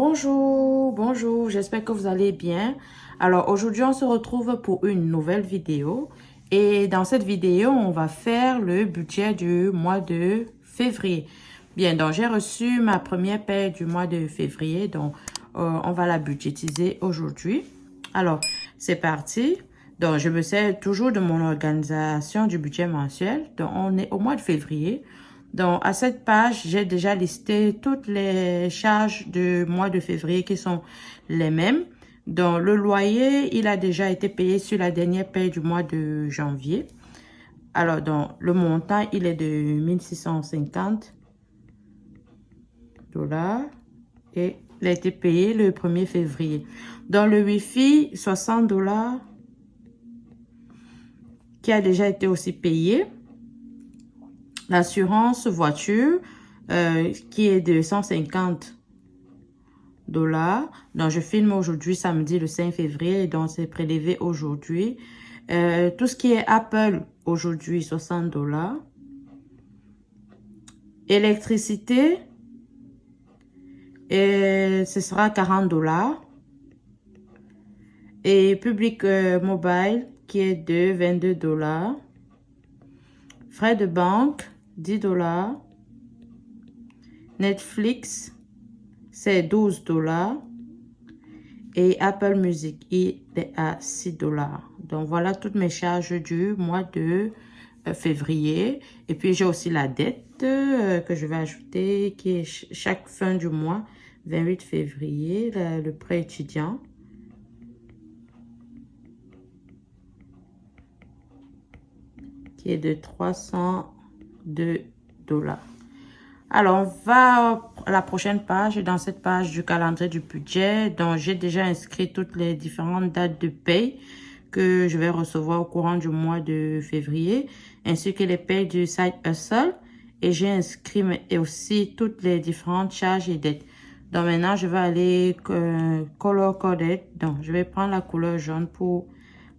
Bonjour, bonjour, j'espère que vous allez bien. Alors aujourd'hui, on se retrouve pour une nouvelle vidéo. Et dans cette vidéo, on va faire le budget du mois de février. Bien, donc j'ai reçu ma première paie du mois de février, donc on va la budgétiser aujourd'hui. Alors, c'est parti. Donc, je me sers toujours de mon organisation du budget mensuel. Donc, on est au mois de février. Donc, à cette page, j'ai déjà listé toutes les charges du mois de février qui sont les mêmes. Donc, le loyer, il a déjà été payé sur la dernière paie du mois de janvier. Alors, donc, le montant, il est de 1650 dollars et il a été payé le 1er février. Dans le Wi-Fi, 60 dollars qui a déjà été aussi payé. L'assurance voiture qui est de 150 dollars. Donc, je filme aujourd'hui, samedi, le 5 février. Donc, c'est prélevé aujourd'hui. Tout ce qui est Apple, aujourd'hui, 60 dollars. Électricité, et ce sera 40 dollars. Et Public Mobile, qui est de 22 dollars. Frais de banque, 10 dollars. Netflix, c'est 12 dollars. Et Apple Music, il est à 6 dollars. Donc, voilà toutes mes charges du mois de février. Et puis, j'ai aussi la dette que je vais ajouter, qui est chaque fin du mois, 28 février, le prêt étudiant. Qui est de 302 dollars. Alors, on va à la prochaine page. Dans cette page du calendrier du budget, donc j'ai déjà inscrit toutes les différentes dates de paye que je vais recevoir au courant du mois de février, ainsi que les payes du side hustle. Et j'ai inscrit aussi toutes les différentes charges et dettes. Donc maintenant, je vais aller color coded. Donc, je vais prendre la couleur jaune pour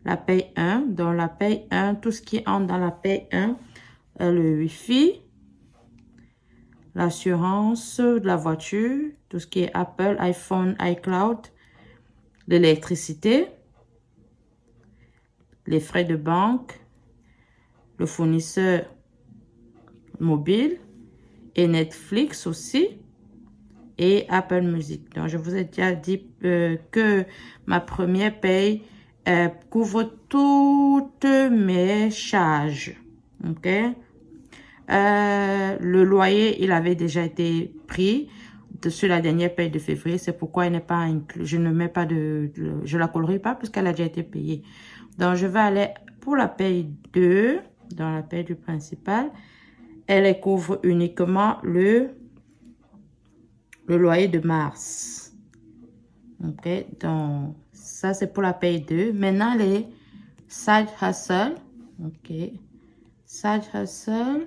la paye 1. Dans la paye 1, tout ce qui entre dans la paye 1, le Wi-Fi, l'assurance de la voiture, tout ce qui est Apple, iPhone, iCloud, l'électricité, les frais de banque, le fournisseur mobile et Netflix aussi et Apple Music. Donc, je vous ai déjà dit que ma première paye couvre toutes mes charges. OK? Le loyer, il avait déjà été pris sur la dernière paye de février. C'est pourquoi il n'est pas inclus. Je ne mets pas je la colorie pas puisqu'elle a déjà été payée. Donc, je vais aller pour la paye 2, dans la paye du principal. Elle couvre uniquement le loyer de mars. OK? Donc, ça, c'est pour la paye 2. Maintenant, les side hustle. OK? Side hustle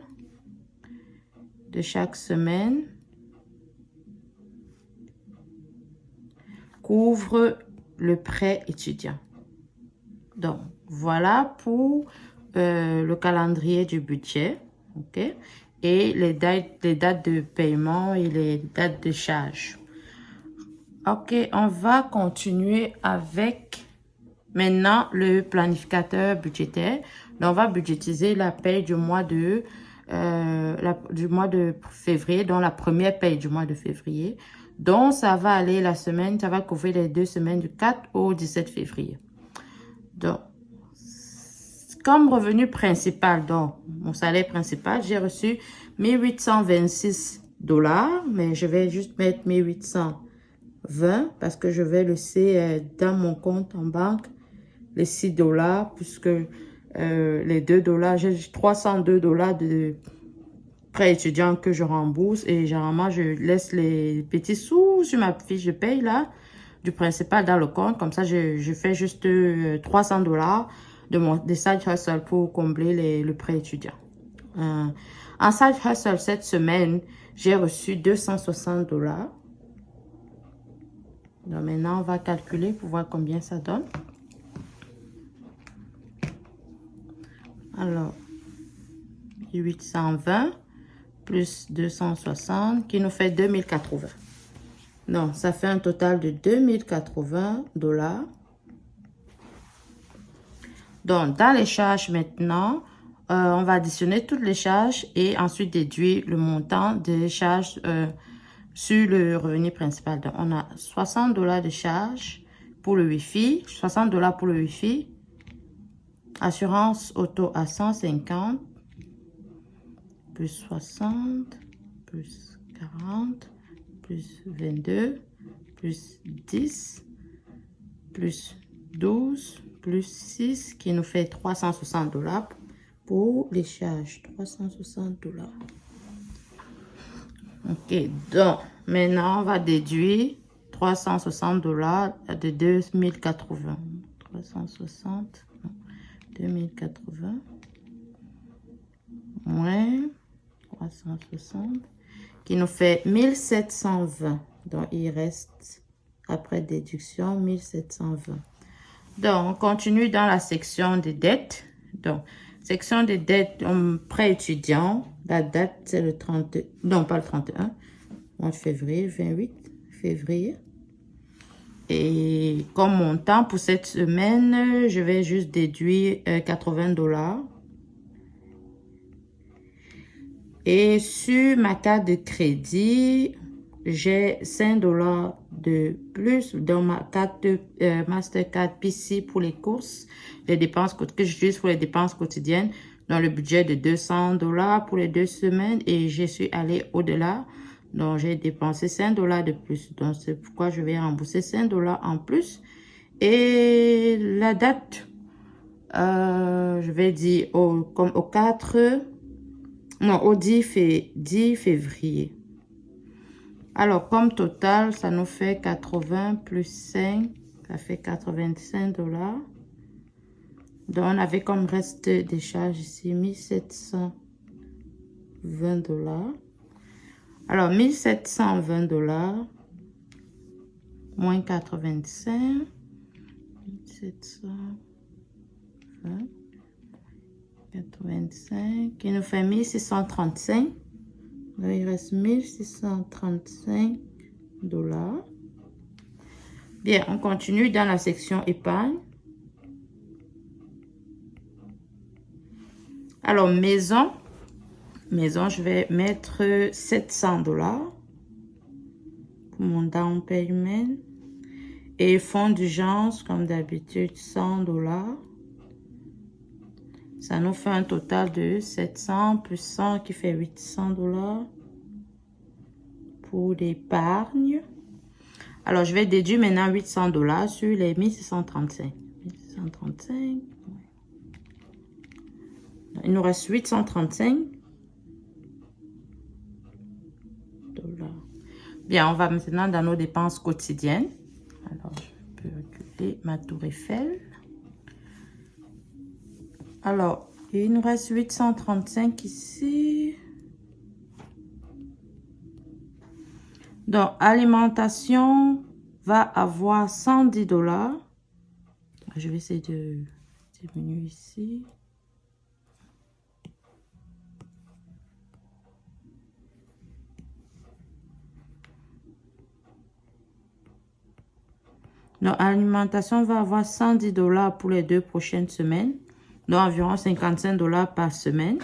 de chaque semaine couvre le prêt étudiant. Donc, voilà pour le calendrier du budget. OK? Et les dates de paiement et les dates de charge. OK, on va continuer avec maintenant le planificateur budgétaire. Donc, on va budgétiser la paie du mois de février, donc la première paie du mois de février. Donc, ça va aller ça va couvrir les 2 semaines du 4 au 17 février. Donc, comme revenu principal, donc mon salaire principal, j'ai reçu 1826 dollars, mais je vais juste mettre 1820 parce que je vais laisser dans mon compte en banque les 6 dollars, puisque les 2 dollars, j'ai 302 dollars de prêt étudiant que je rembourse et généralement je laisse les petits sous sur ma fiche de paye là, du principal dans le compte. Comme ça, je fais juste 300 dollars de side hustle pour combler le prêt étudiant. En side hustle, cette semaine, j'ai reçu 260 dollars. Donc maintenant, on va calculer pour voir combien ça donne. Alors, 820 plus 260 qui nous fait 2080. Donc, ça fait un total de 2080 $. Donc, dans les charges maintenant, on va additionner toutes les charges et ensuite déduire le montant des charges sur le revenu principal. Donc, on a 60 $ de charges pour le Wi-Fi, 60 $ pour le Wi-Fi, assurance auto à 150, plus 60, plus 40, plus 22, plus 10, plus 12, plus 6, qui nous fait 360 $ pour les charges. 360 $. Ok, donc maintenant on va déduire 360 $ de 2080. 360, 2080, moins 360, qui nous fait 1720. Donc il reste, après déduction, 1720. Donc, on continue dans la section des dettes. Donc, section des dettes, prêt étudiant. La date, c'est le 30, non, pas le 31, mois de février, 28 février. Et comme montant pour cette semaine, je vais juste déduire 80 $. Et sur ma carte de crédit, j'ai 5 $ de plus dans ma carte Mastercard PC pour les courses, les dépenses que j'utilise pour les dépenses quotidiennes, dans le budget de 200 $ pour les 2 semaines, et je suis allée au-delà. Donc, j'ai dépensé 5 $ de plus. Donc, c'est pourquoi je vais rembourser 5 $ en plus. Et la date, je vais dire comme au 4, non, au 10 février. Alors, comme total, ça nous fait 80 plus 5, ça fait 85 $. Donc, on avait comme reste des charges ici 1720 $. Alors, 1720 $ moins 85, 1720, 85, qui nous fait 1635. Donc, il reste 1635 $. Bien, on continue dans la section épargne. Alors, maison, je vais mettre 700 $ pour mon down payment. Et fonds d'urgence, comme d'habitude, 100 $. Ça nous fait un total de 700 plus 100 qui fait 800 $ pour l'épargne. Alors, je vais déduire maintenant 800 $ sur les 1635. 1635. Il nous reste 835 $. Bien, on va maintenant dans nos dépenses quotidiennes. Alors, je peux reculer ma tour Eiffel. Alors, il nous reste 835 ici. Donc, alimentation va avoir 110 $. Je vais essayer de diminuer ici. Donc, alimentation va avoir 110 $ pour les 2 prochaines semaines. Donc, environ 55 $ par semaine.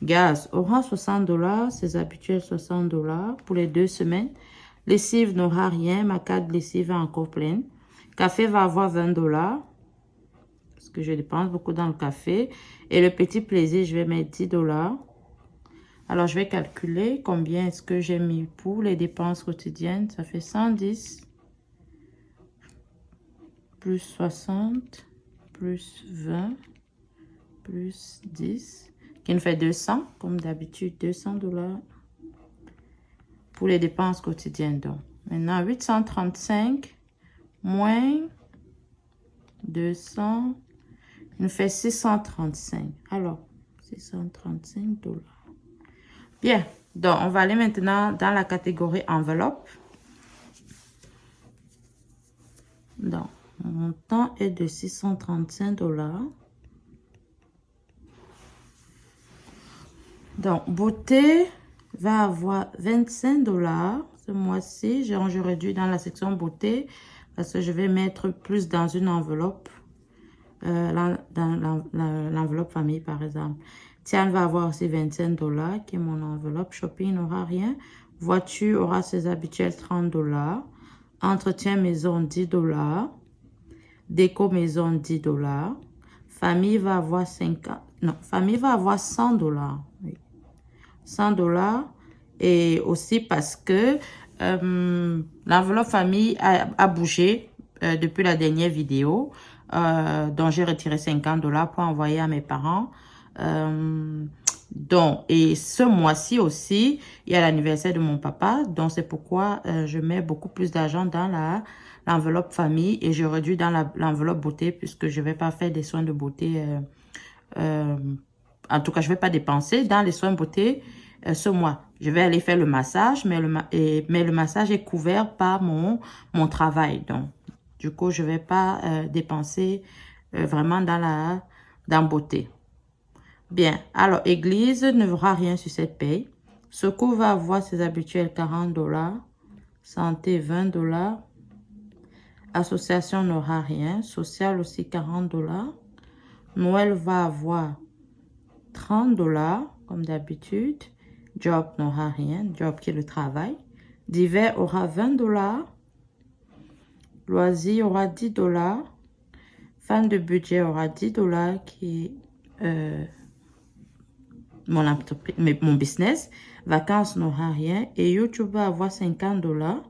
Gaz aura 60 $, ses habituels 60 $ pour les 2 semaines. Lessive n'aura rien, ma carte lessive est encore pleine. Café va avoir 20 $, parce que je dépense beaucoup dans le café. Et le petit plaisir, je vais mettre 10 $. Alors, je vais calculer combien est-ce que j'ai mis pour les dépenses quotidiennes. Ça fait 110 plus 60 plus 20 plus 10, qui nous fait 200, comme d'habitude, 200 $ pour les dépenses quotidiennes. Donc, maintenant, 835 moins 200, il nous fait 635. Alors, 635 $. Bien, donc, on va aller maintenant dans la catégorie enveloppe. Donc, mon montant est de 635 $. Donc, beauté va avoir 25 $. Ce mois-ci, je réduis dans la section beauté parce que je vais mettre plus dans une enveloppe. Dans l'enveloppe famille, par exemple. Tian va avoir aussi 25 $, qui est mon enveloppe. Shopping n'aura rien. Voiture aura ses habituels 30 $. Entretien maison, 10 $. Déco maison, 10 $. Famille va avoir 50... Non, famille va avoir 100 $. Oui. 100 $. Et aussi parce que l'enveloppe famille a bougé depuis la dernière vidéo. Dont j'ai retiré 50 $ pour envoyer à mes parents. Et ce mois-ci aussi, il y a l'anniversaire de mon papa. Donc, c'est pourquoi je mets beaucoup plus d'argent dans l'enveloppe famille et je réduis dans l'enveloppe beauté puisque je ne vais pas faire des soins de beauté. En tout cas, je ne vais pas dépenser dans les soins de beauté ce mois. Je vais aller faire le massage, mais le massage est couvert par mon travail. Donc, du coup, je ne vais pas dépenser vraiment dans beauté. Bien. Alors, église ne verra rien sur cette paye. Secours va avoir ses habituels 40 $. Santé, 20 $. Association n'aura rien. Social aussi, 40 $. Noël va avoir 30 $, comme d'habitude. Job n'aura rien. Job qui est le travail. Divers aura 20 $. Loisir aura 10 $. Fin de budget aura 10 $ qui est mon business. Vacances n'aura rien. Et YouTube va avoir 50 $.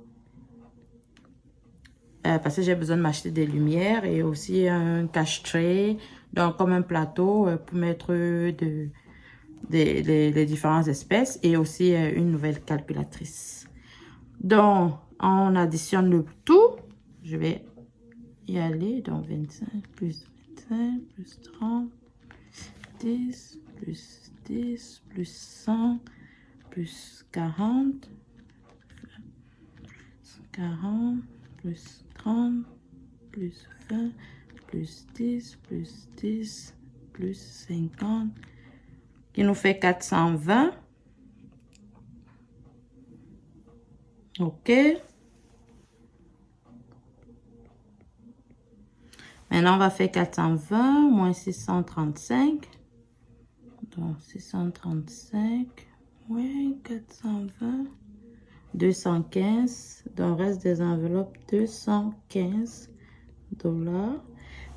Parce que j'ai besoin de m'acheter des lumières et aussi un cache tray. Donc, comme un plateau pour mettre les différentes espèces. Et aussi une nouvelle calculatrice. Donc, on additionne le tout. Je vais y aller. Donc, 25 plus 25 plus 30 10 plus 10 plus 100 plus 40 plus 30 plus 20 plus 10 plus 10 plus 50 qui nous fait 420. OK. Maintenant, on va faire 420 moins 635. Donc, 635 moins 420. 215. Donc, reste des enveloppes 215 $.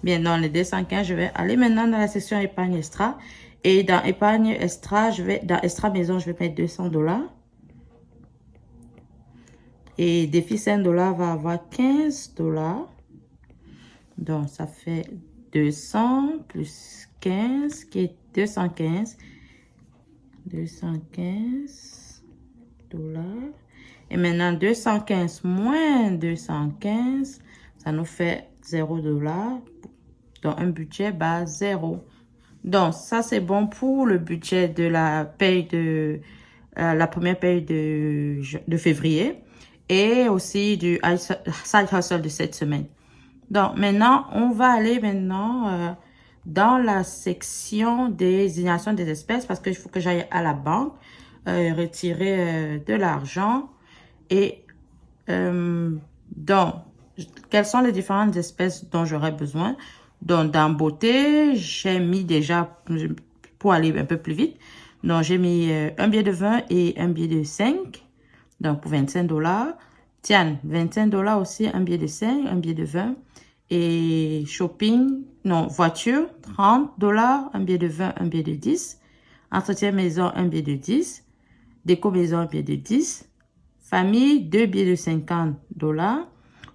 Bien, dans les 215, je vais aller maintenant dans la section épargne extra. Et dans épargne extra, dans extra maison, je vais mettre 200 $. Et défi 5 $ va avoir 15 $. Donc, ça fait 200 plus 15 qui est 215. 215 $. Et maintenant, 215 moins 215, ça nous fait 0 $. Donc, un budget bas 0. Donc, ça, c'est bon pour le budget de la paye la première paye de février. Et aussi du side hustle de cette semaine. Donc, maintenant, on va aller dans la section des désignations des espèces parce qu'il faut que j'aille à la banque retirer de l'argent. Et donc, quelles sont les différentes espèces dont j'aurais besoin? Donc, dans beauté, j'ai mis déjà, pour aller un peu plus vite, donc j'ai mis un billet de 20 et un billet de 5. Donc, pour 25 $. Tiens, 25 $ aussi, un billet de 5, un billet de 20. Et shopping, non, voiture, 30 $, un billet de 20, un billet de 10. Entretien maison, un billet de 10. Déco maison, un billet de 10. Famille, 2 billets de 50 $.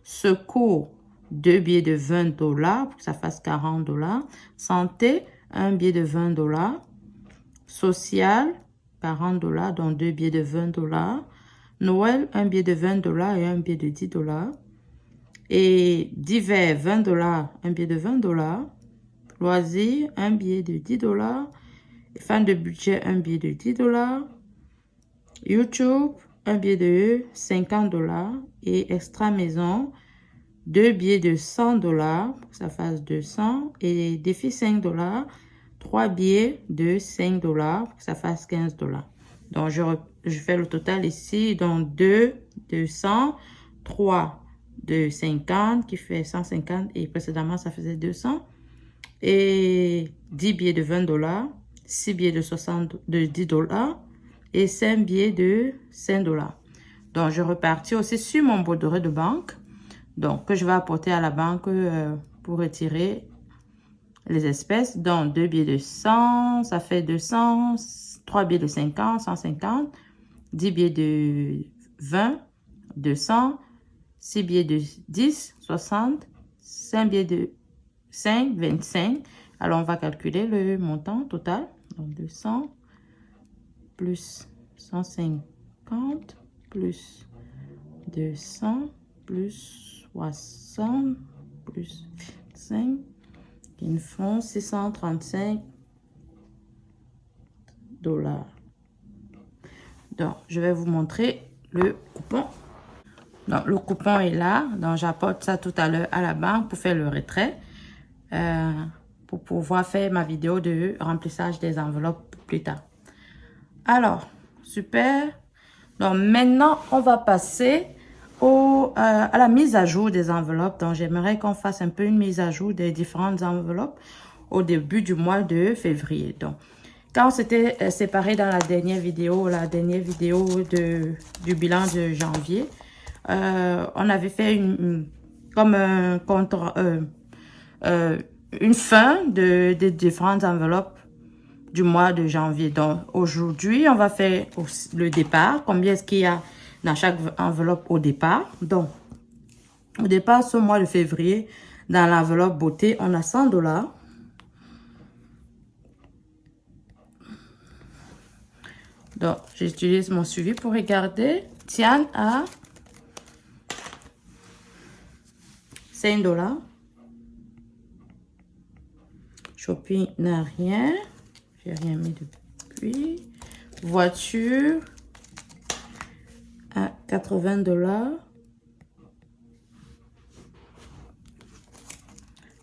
Secours, 2 billets de 20 $ pour que ça fasse 40 $. Santé, un billet de 20 $. Social, 40 $, donc 2 billets de 20 $. Noël, un billet de 20 $ et un billet de 10 $. Et divers, 20 $, un billet de 20 $. Loisirs, un billet de 10 $. Fin de budget, un billet de 10 $. YouTube, un billet de 50 $. Et extra maison, 2 billets de 100 $ pour que ça fasse 200. Et défi 5 $, 3 billets de 5 $ pour que ça fasse 15 $. Donc, je fais le total ici. Donc, 2 200, 3 de 50 qui fait 150 et précédemment ça faisait 200 et 10 billets de 20 $, 6 billets de 10 $ et 5 billets de 5 $. Donc je repartis aussi sur mon bordereau de banque, donc que je vais apporter à la banque pour retirer les espèces. Donc 2 billets de 100, ça fait 200, 3 billets de 50, 150, 10 billets de 20, 200, 6 billets de 10, 60, 5 billets de 5, 25. Alors, on va calculer le montant total. Donc, 200 plus 150 plus 200 plus 60 plus 5 qui nous font 635 $. Donc, je vais vous montrer le coupon. Donc, le coupon est là. Donc, j'apporte ça tout à l'heure à la banque pour faire le retrait. Pour pouvoir faire ma vidéo de remplissage des enveloppes plus tard. Alors, super. Donc, maintenant, on va passer à la mise à jour des enveloppes. Donc, j'aimerais qu'on fasse un peu une mise à jour des différentes enveloppes au début du mois de février. Donc, quand on s'était séparé dans la dernière vidéo du bilan de janvier, on avait fait une fin des différentes enveloppes du mois de janvier. Donc, aujourd'hui, on va faire le départ. Combien est-ce qu'il y a dans chaque enveloppe au départ? Donc, au départ, ce mois de février, dans l'enveloppe beauté, on a 100 $. Donc, j'utilise mon suivi pour regarder. Tian a 5 $. Shopping n'a rien. J'ai rien mis depuis. Voiture à 80 $.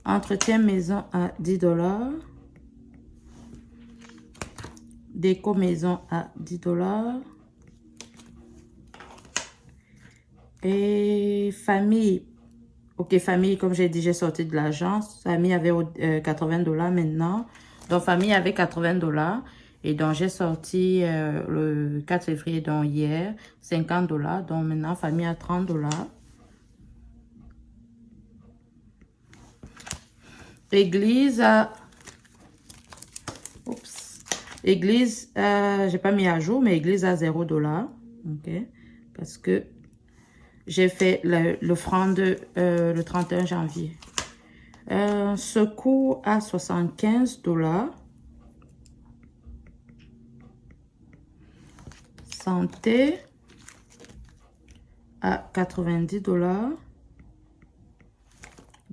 Entretien maison à 10 $. Déco maison à 10 $. Et famille. Ok, famille, comme j'ai dit, j'ai sorti de l'agence. Famille avait 80 $ maintenant. Donc, famille avait 80 $. Et donc, j'ai sorti le 4 février, donc hier, 50 $. Donc, maintenant, famille a 30 $. Église à... Oups. Église, j'ai pas mis à jour, mais église à 0 $. Ok. Parce que j'ai fait l'offrande le 31 janvier. Secours à 75 $. Santé à 90 $.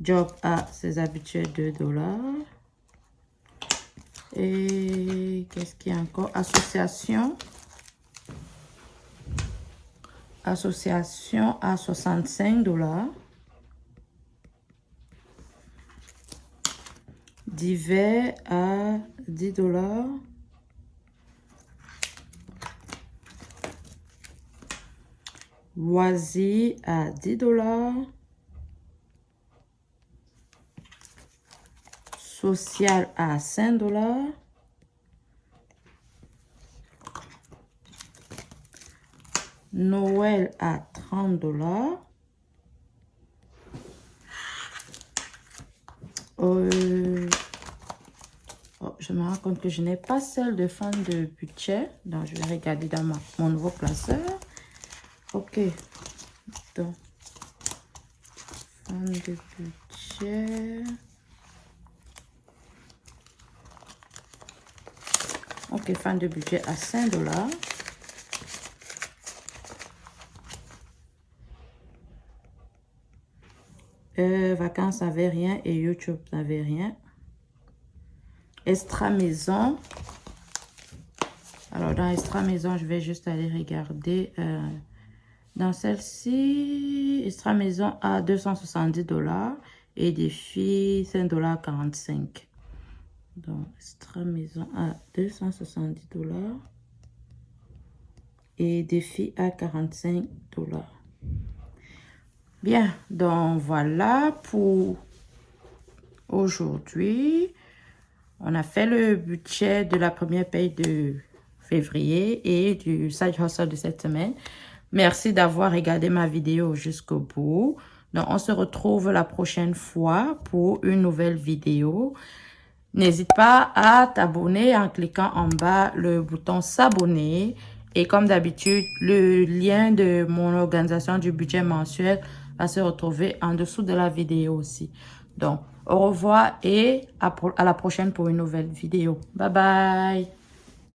Job à ses habituels 2 $. Et qu'est-ce qu'il y a encore? Association. Association à 65 $. Divers à 10 $. Loisirs à 10 $. Social à 5 $. Noël à 30 $. Je me rends compte que je n'ai pas celle de fin de budget. Donc, je vais regarder dans mon nouveau classeur. Ok. Donc, fin de budget. Ok, fin de budget à 5 $. Vacances n'avait rien et YouTube n'avait rien. Extra maison. Alors, dans Extra maison, je vais juste aller regarder. Dans celle-ci, Extra maison à 270 $ et défi 5,45 $. Donc, Extra maison à 270 $ et défi à 45 $. Bien, donc voilà pour aujourd'hui. On a fait le budget de la première paye de février et du side hustle de cette semaine. Merci d'avoir regardé ma vidéo jusqu'au bout. Donc, on se retrouve la prochaine fois pour une nouvelle vidéo. N'hésite pas à t'abonner en cliquant en bas le bouton s'abonner. Et comme d'habitude, le lien de mon organisation du budget mensuel va se retrouver en dessous de la vidéo aussi. Donc, au revoir et à la prochaine pour une nouvelle vidéo. Bye bye!